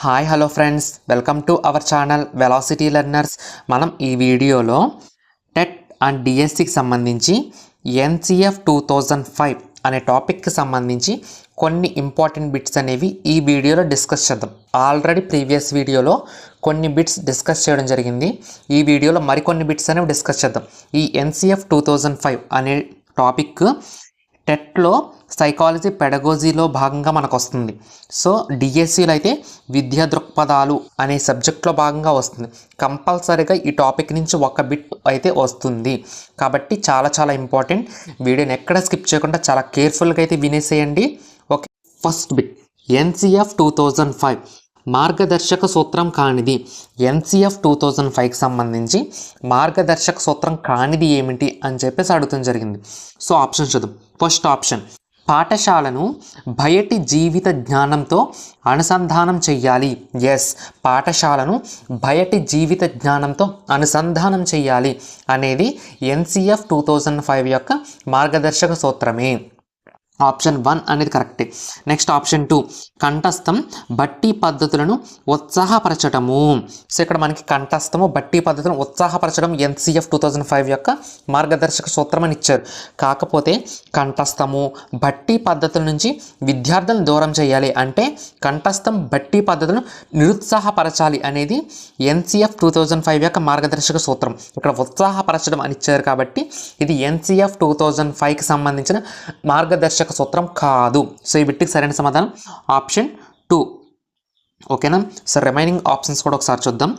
Hi hello friends, welcome to our channel velocity learners. మనం ఈ వీడియోలో టెట్ అండ్ డిఎస్సికి సంబంధించి ఎన్సిఎఫ్ 2005 అనే టాపిక్కి సంబంధించి కొన్ని ఇంపార్టెంట్ బిట్స్ అనేవి ఈ వీడియోలో డిస్కస్ చేద్దాం. ఆల్రెడీ ప్రీవియస్ వీడియోలో కొన్ని బిట్స్ డిస్కస్ చేయడం జరిగింది. ఈ వీడియోలో మరికొన్ని బిట్స్ అనేవి డిస్కస్ చేద్దాం. ఈ ఎన్సిఎఫ్ 2005 అనే టాపిక్ టెట్లో సైకాలజీ పెడగోజీలో భాగంగా మనకు వస్తుంది. సో డిఎస్సిలో అయితే విద్యా దృక్పథాలు అనే సబ్జెక్ట్లో భాగంగా వస్తుంది. కంపల్సరీగా ఈ టాపిక్ నుంచి ఒక బిట్ అయితే వస్తుంది. కాబట్టి చాలా ఇంపార్టెంట్. వీడియోని ఎక్కడ స్కిప్ చేయకుండా చాలా కేర్ఫుల్గా అయితే వినేసేయండి. ఓకే, ఫస్ట్ బిట్ ఎన్సిఎఫ్ 2005 మార్గదర్శక సూత్రం కానిది. ఎన్సిఎఫ్ 2005కి సంబంధించి మార్గదర్శక సూత్రం కానిది ఏమిటి అని చెప్పేసి అడుగుతాం జరిగింది. సో ఆప్షన్ చూద్దాం. ఫస్ట్ ఆప్షన్, పాఠశాలను బయటి జీవిత జ్ఞానంతో అనుసంధానం చెయ్యాలి. ఎస్, పాఠశాలను బయటి జీవిత జ్ఞానంతో అనుసంధానం చెయ్యాలి అనేది ఎన్సిఎఫ్ 2005 యొక్క మార్గదర్శక సూత్రమే. ఆప్షన్ 1 అనేది కరెక్టే. నెక్స్ట్ ఆప్షన్ 2, కంఠస్థం బట్టి పద్ధతులను ఉత్సాహపరచటము. సో ఇక్కడ మనకి కంఠస్థము బట్టి పద్ధతులను ఉత్సాహపరచడం ఎన్సిఎఫ్ 2005 యొక్క మార్గదర్శక సూత్రం అని ఇచ్చారు. కాకపోతే కంఠస్థము బట్టి పద్ధతుల నుంచి విద్యార్థులను దూరం చేయాలి అంటే కంఠస్థం బట్టి పద్ధతులను నిరుత్సాహపరచాలి అనేది ఎన్సిఎఫ్ 2005 యొక్క మార్గదర్శక సూత్రం. ఇక్కడ ఉత్సాహపరచడం అని ఇచ్చారు కాబట్టి ఇది ఎన్సిఎఫ్ 2005కి సంబంధించిన మార్గదర్శక సూత్రం కాదు. సో ఈ బిట్టికి సరైన సమాధానం ఆప్షన్ 2. ఓకేనా? సో రిమైనింగ్ ఆప్షన్స్ కూడా ఒకసారి చూద్దాం.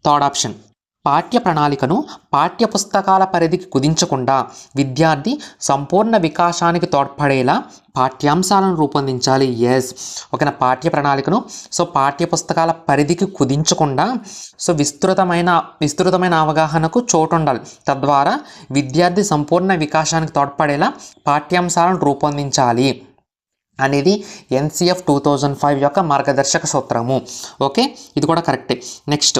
థర్డ్ ఆప్షన్, పాఠ్య ప్రణాళికను పాఠ్య పుస్తకాల పరిధికి కుదించకుండా విద్యార్థి సంపూర్ణ వికాసానికి తోడ్పడేలా పాఠ్యాంశాలను రూపొందించాలి. ఎస్, ఓకేనా, పాఠ్య ప్రణాళికను పాఠ్య పుస్తకాల పరిధికి కుదించకుండా విస్తృతమైన అవగాహనకు చోటు ఉండాలి. తద్వారా విద్యార్థి సంపూర్ణ వికాసానికి తోడ్పడేలా పాఠ్యాంశాలను రూపొందించాలి అనేది ఎన్సిఎఫ్ 2005 యొక్క మార్గదర్శక సూత్రము. ఓకే, ఇది కూడా కరెక్టే. నెక్స్ట్,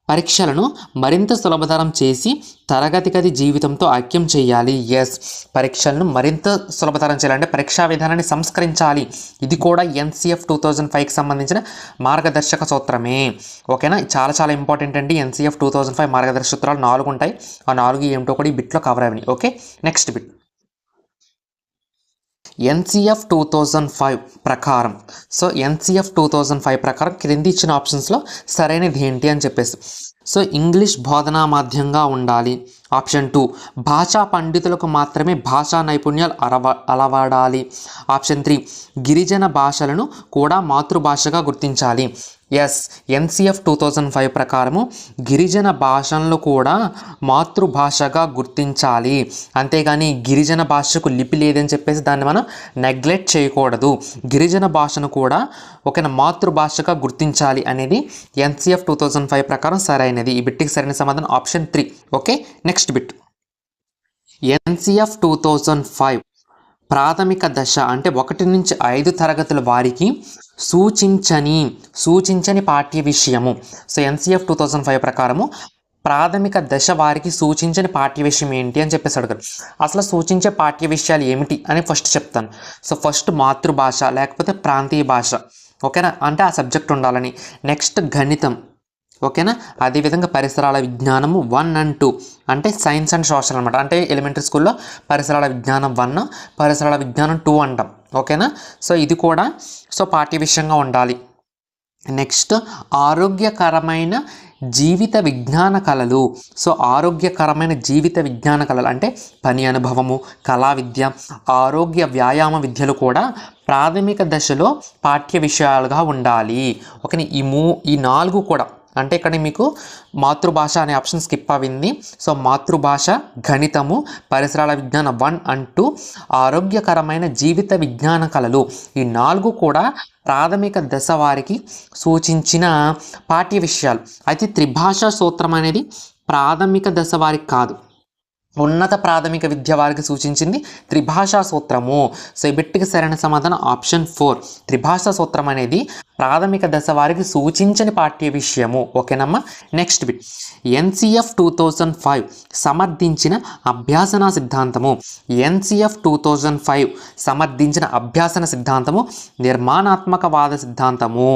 పరీక్షలను మరింత సులభతరం చేసి తరగతి గది జీవితంతో ఐక్యం చేయాలి. ఎస్, పరీక్షలను మరింత సులభతరం చేయాలంటే పరీక్షా విధానాన్ని సంస్కరించాలి. ఇది కూడా ఎన్సిఎఫ్ 2005కి సంబంధించిన మార్గదర్శక సూత్రమే. ఓకేనా, చాలా ఇంపార్టెంట్ అండి. ఎన్సిఎఫ్ 2005 మార్గదర్శక సూత్రాలు 4 ఉంటాయి. ఆ 4 ఏమిటో కూడా ఈ బిట్లో కవర్ అవ్వని. ఓకే, నెక్స్ట్ బిట్, ఎన్సిఎఫ్ 2005 ప్రకారం. సో ఎన్సిఎఫ్ 2005 ప్రకారం క్రింది ఇచ్చిన ఆప్షన్స్లో సరైనది ఏంటి అని చెప్పేసి. సో ఇంగ్లీష్ బోధనా మాధ్యంగా ఉండాలి. ఆప్షన్ 2, భాషా పండితులకు మాత్రమే భాషా నైపుణ్యాలు అలవాడాలి. ఆప్షన్ 3, గిరిజన భాషలను కూడా మాతృభాషగా గుర్తించాలి. ఎస్, ఎన్సిఎఫ్ 2005 ప్రకారము గిరిజన భాషలను కూడా మాతృభాషగా గుర్తించాలి. అంతేగాని గిరిజన భాషకు లిపి లేదని చెప్పేసి దాన్ని మనం నెగ్లెక్ట్ చేయకూడదు. గిరిజన భాషను కూడా ఒక మాతృభాషగా గుర్తించాలి అనేది ఎన్సిఎఫ్ 2005 ప్రకారం సరైనది. ఈ బిట్టికి సరైన సమాధానం option 3. Okay, next bit, NCF 2005 ప్రాథమిక దశ అంటే 1 నుంచి 5 తరగతుల వారికి సూచించని పాఠ్య విషయము. సో ఎన్సిఎఫ్ 2005 ప్రకారము ప్రాథమిక దశ వారికి సూచించని పాఠ్య విషయం ఏంటి అని చెప్పేసి అడగరు. అసలు సూచించే పాఠ్య విషయాలు ఏమిటి అని ఫస్ట్ చెప్తాను. సో ఫస్ట్ మాతృభాష లేకపోతే ప్రాంతీయ భాష, ఓకేనా, అంటే ఆ సబ్జెక్ట్ ఉండాలని. నెక్స్ట్ గణితం, ఓకేనా, అదేవిధంగా పరిసరాల విజ్ఞానము 1 and 2 అంటే సైన్స్ అండ్ సోషల్ అనమాట. అంటే ఎలిమెంటరీ స్కూల్లో పరిసరాల విజ్ఞానం 1, పరిసరాల విజ్ఞానం 2 అంటాం. ఓకేనా, సో ఇది కూడా పాఠ్య విషయంగా ఉండాలి. నెక్స్ట్, ఆరోగ్యకరమైన జీవిత విజ్ఞాన కళలు. సో ఆరోగ్యకరమైన జీవిత విజ్ఞాన కళలు అంటే పని అనుభవము, కళా విద్య, ఆరోగ్య వ్యాయామ విద్యలు కూడా ప్రాథమిక దశలో పాఠ్య విషయాలుగా ఉండాలి. ఓకే, ఈ 4 కూడా అంటే ఇక్కడ మీకు మాతృభాష అనే ఆప్షన్ స్కిప్ అయింది. సో మాతృభాష, గణితము, పరిసరాల విజ్ఞానం 1 and 2, ఆరోగ్యకరమైన జీవిత విజ్ఞాన కళలు, ఈ 4 కూడా ప్రాథమిక దశ వారికి సూచించిన పాఠ్య విషయాలు. అయితే త్రిభాషా సూత్రం అనేది ప్రాథమిక దశ వారికి కాదు. ఉన్నత ప్రాథమిక విద్య వారికి సూచించింది త్రిభాషా సూత్రము. సో ఈ బిట్కి సరైన సమాధానం ఆప్షన్ 4. త్రిభాషా సూత్రం అనేది ప్రాథమిక దశ వారికి సూచించని పాఠ్య విషయము. ఓకేనమ్మా. నెక్స్ట్ బిట్, ఎన్సిఎఫ్ 2005 సమర్థించిన అభ్యాసన సిద్ధాంతము. ఎన్సిఎఫ్ 2005 సమర్థించిన అభ్యాసన సిద్ధాంతము నిర్మాణాత్మకవాద సిద్ధాంతము.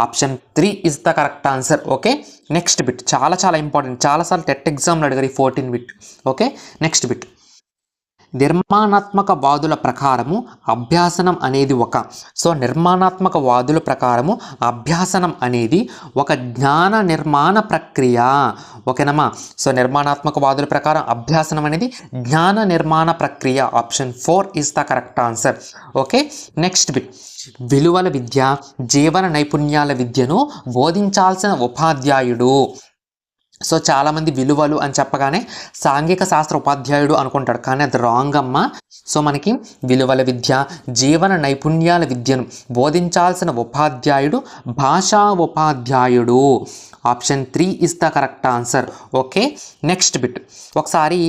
Option 3 is the correct answer. Okay. Next bit చాలా ఇంపార్టెంట్, చాలాసార్లు టెట్ ఎగ్జామ్లో అడిగారు ఈ 14 బిట్. ఓకే. నెక్స్ట్ బిట్, నిర్మాణాత్మక వాదుల ప్రకారము అభ్యాసనం అనేది నిర్మాణాత్మక వాదుల ప్రకారము అభ్యాసనం అనేది ఒక జ్ఞాన నిర్మాణ ప్రక్రియ. ఓకేనమ్మా. సో నిర్మాణాత్మక వాదుల ప్రకారం అభ్యాసనం అనేది జ్ఞాన నిర్మాణ ప్రక్రియ. Option 4 is the correct answer. Okay. Next bit, విలువల విద్య, జీవన నైపుణ్యాల విద్యను బోధించాల్సిన ఉపాధ్యాయుడు. సో చాలామంది విలువలు అని చెప్పగానే సాంఘిక శాస్త్ర ఉపాధ్యాయుడు అనుకుంటాడు, కానీ అది రాంగ్ అమ్మా. సో మనకి విలువల విద్య, జీవన నైపుణ్యాల విద్యను బోధించాల్సిన ఉపాధ్యాయుడు భాషా ఉపాధ్యాయుడు. Option 3 is the correct answer. Okay. Next bit, ఒకసారి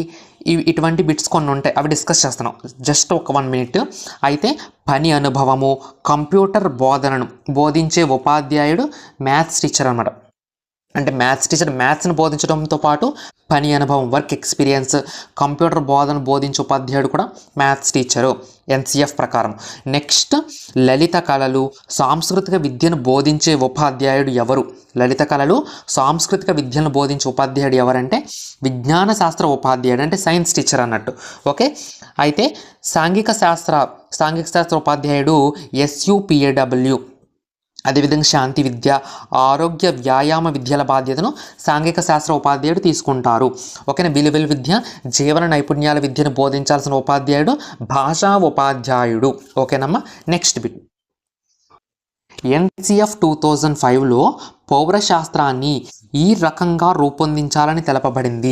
ఇటువంటి బిట్స్ కొన్ని ఉంటాయి, అవి డిస్కస్ చేస్తున్నాం జస్ట్ ఒక 1 మినిట్. అయితే పని అనుభవము, కంప్యూటర్ బోధనను బోధించే ఉపాధ్యాయుడు మ్యాథ్స్ టీచర్ అన్నమాట. అంటే మ్యాథ్స్ టీచర్ మ్యాథ్స్ని బోధించడంతో పాటు పని అనుభవం, వర్క్ ఎక్స్పీరియన్స్, కంప్యూటర్ బోధన బోధించే ఉపాధ్యాయుడు కూడా మ్యాథ్స్ టీచరు ఎన్సిఎఫ్ ప్రకారం. నెక్స్ట్, లలిత కళలు, సాంస్కృతిక విద్యను బోధించే ఉపాధ్యాయుడు ఎవరు? లలిత కళలు, సాంస్కృతిక విద్యను బోధించే ఉపాధ్యాయుడు ఎవరంటే విజ్ఞాన శాస్త్ర ఉపాధ్యాయుడు, అంటే సైన్స్ టీచర్ అన్నట్టు. ఓకే. అయితే సాంఘిక శాస్త్ర ఉపాధ్యాయుడు SUPAW. అదేవిధంగా శాంతి విద్య, ఆరోగ్య వ్యాయామ విద్యల బాధ్యతను సాంఘిక శాస్త్ర ఉపాధ్యాయుడు తీసుకుంటారు. ఓకేనా. విలువల విద్య, జీవన నైపుణ్యాల విద్యను బోధించాల్సిన ఉపాధ్యాయుడు భాషా ఉపాధ్యాయుడు. ఓకేనమ్మా. నెక్స్ట్ బిట్, ఎన్సిఎఫ్ 2005లో పౌరశాస్త్రాన్ని ఈ రకంగా రూపొందించాలని తెలపబడింది.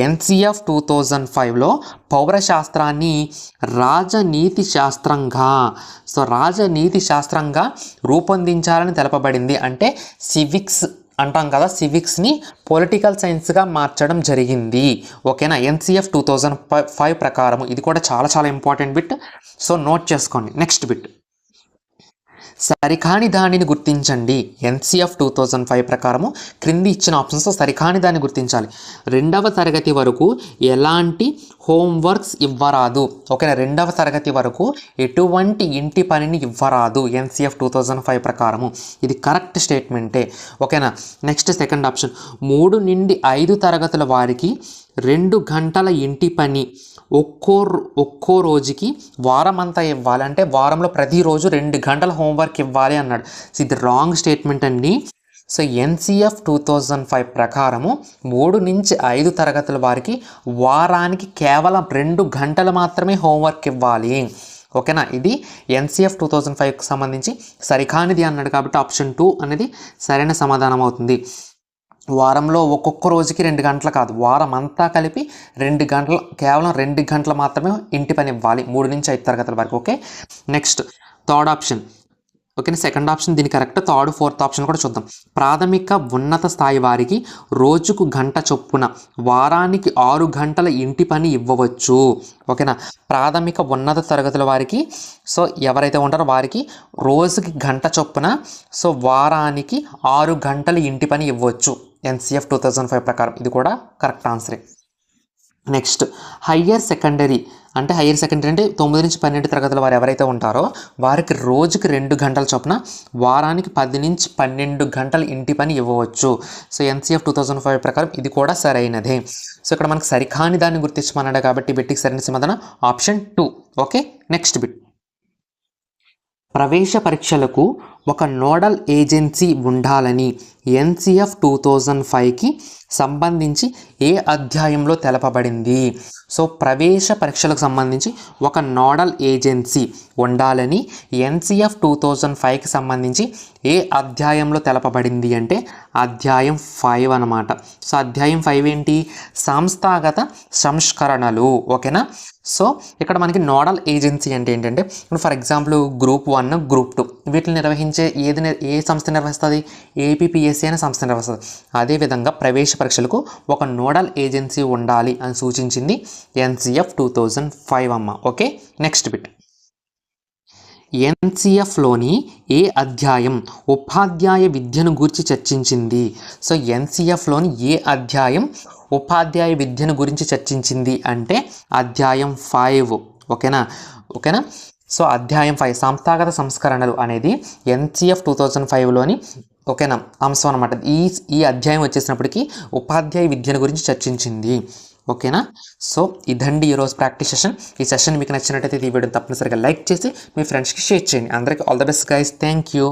ఎన్సిఎఫ్ 2005లో పౌరశాస్త్రాన్ని రాజనీతి శాస్త్రంగా రూపొందించాలని తెలపబడింది. అంటే సివిక్స్ అంటాం కదా, సివిక్స్ని పొలిటికల్ సైన్స్గా మార్చడం జరిగింది. ఓకేనా. ఎన్సిఎఫ్ 2005 ప్రకారం ఇది కూడా చాలా ఇంపార్టెంట్ బిట్. సో నోట్ చేసుకోండి. నెక్స్ట్ బిట్, సరికాని దానిని గుర్తించండి. ఎన్సిఎఫ్ 2005 ప్రకారము క్రింది ఇచ్చిన ఆప్షన్స్తో సరికాని దాన్ని గుర్తించాలి. 2వ తరగతి వరకు ఎలాంటి హోంవర్క్స్ ఇవ్వరాదు. ఓకేనా. 2వ తరగతి వరకు ఎటువంటి ఇంటి పనిని ఇవ్వరాదు ఎన్సిఎఫ్ 2005 ప్రకారము. ఇది కరెక్ట్ స్టేట్మెంటే. ఓకేనా. నెక్స్ట్ సెకండ్ ఆప్షన్, 3 నుండి 5 తరగతుల వారికి 2 గంటల ఇంటి పని ఒక్కో రోజుకి వారం అంతా ఇవ్వాలి. అంటే వారంలో ప్రతిరోజు 2 గంటల హోంవర్క్ ఇవ్వాలి అన్నాడు. సో ఇది రాంగ్ స్టేట్మెంట్ అండి. సో ఎన్సిఎఫ్ 2005 ప్రకారము 3 నుంచి 5 తరగతుల వారికి వారానికి కేవలం 2 గంటలు మాత్రమే హోంవర్క్ ఇవ్వాలి. ఓకేనా. ఇది ఎన్సిఎఫ్ 2005కి సంబంధించి సరికానిది అన్నాడు, కాబట్టి ఆప్షన్ 2 అనేది సరైన సమాధానం అవుతుంది. వారంలో ఒక్కొక్క రోజుకి 2 గంటలు కాదు, వారం అంతా కలిపి 2 గంటలు, కేవలం 2 గంటలు మాత్రమే ఇంటి పని ఇవ్వాలి 3 నుంచి 5 తరగతుల వరకు. Okay. Next third option. Okay. Second option దీని కరెక్ట్. థర్డ్, ఫోర్త్ ఆప్షన్ కూడా చూద్దాం. ప్రాథమిక ఉన్నత స్థాయి వారికి రోజుకు గంట చొప్పున వారానికి 6 గంటల ఇంటి పని ఇవ్వవచ్చు. ఓకేనా. ప్రాథమిక ఉన్నత తరగతుల వారికి, సో ఎవరైతే ఉంటారో వారికి రోజుకి గంట చొప్పున, సో వారానికి 6 గంటల ఇంటి పని ఇవ్వచ్చు ఎన్సిఎఫ్ 2005 ప్రకారం. ఇది కూడా కరెక్ట్ ఆన్సరే. నెక్స్ట్, హయ్యర్ సెకండరీ అంటే 9 నుంచి 12 తరగతుల వారు ఎవరైతే ఉంటారో వారికి రోజుకి 2 గంటల చొప్పున వారానికి 10 నుంచి 12 గంటల ఇంటి పని ఇవ్వవచ్చు. సో ఎన్సిఎఫ్ 2005 ప్రకారం ఇది కూడా సరైనదే. సో ఇక్కడ మనకు సరికాని దాన్ని గుర్తించమన్నాడు, కాబట్టి బిట్టికి సరైన సమాధానం ఆప్షన్ 2. ఓకే. నెక్స్ట్ బిట్, ప్రవేశ పరీక్షలకు ఒక నోడల్ ఏజెన్సీ ఉండాలని ఎన్సిఎఫ్ 2005కి సంబంధించి ఏ అధ్యాయంలో తెలపబడింది? సో ప్రవేశ పరీక్షలకు సంబంధించి ఒక నోడల్ ఏజెన్సీ ఉండాలని ఎన్సిఎఫ్ 2005కి సంబంధించి ఏ అధ్యాయంలో తెలపబడింది అంటే అధ్యాయం 5 అన్నమాట. సో అధ్యాయం 5 ఏంటి? సంస్థాగత సంస్కరణలు. ఓకేనా. సో ఇక్కడ మనకి నోడల్ ఏజెన్సీ అంటే ఏంటంటే ఇప్పుడు ఫర్ ఎగ్జాంపుల్ గ్రూప్ 1 గ్రూప్ 2 వీటిని నిర్వహించే ఏ సంస్థ నిర్వహిస్తుంది? ఏపీపీఎస్సీ అనే సంస్థ నిర్వహిస్తుంది. అదేవిధంగా ప్రవేశ పరీక్షలకు ఒక నోడల్ ఏజెన్సీ ఉండాలి అని సూచించింది ఎన్సిఎఫ్ 2005 అమ్మ. Okay, next bit. ఎన్సిఎఫ్లోని ఏ అధ్యాయం ఉపాధ్యాయ విద్యను గూర్చి చర్చించింది? సో ఎన్సిఎఫ్లోని ఏ అధ్యాయం ఉపాధ్యాయ విద్యను గురించి చర్చించింది అంటే అధ్యాయం 5. ఓకేనా. సో అధ్యాయం 5 సంస్థాగత సంస్కరణలు అనేది ఎన్సిఎఫ్ 2005లోని ఓకేనా అంశం అనమాట. ఈ అధ్యాయం వచ్చేసినప్పటికీ ఉపాధ్యాయ విద్యను గురించి చర్చించింది. ఓకేనా. సో ఇదండి ఈరోజు ప్రాక్టీస్ సెషన్. ఈ సెషన్ మీకు నచ్చినట్టయితే ఈ వీడియోని తప్పనిసరిగా లైక్ చేసి మీ ఫ్రెండ్స్కి షేర్ చేయండి. అందరికీ all the best guys. Thank you.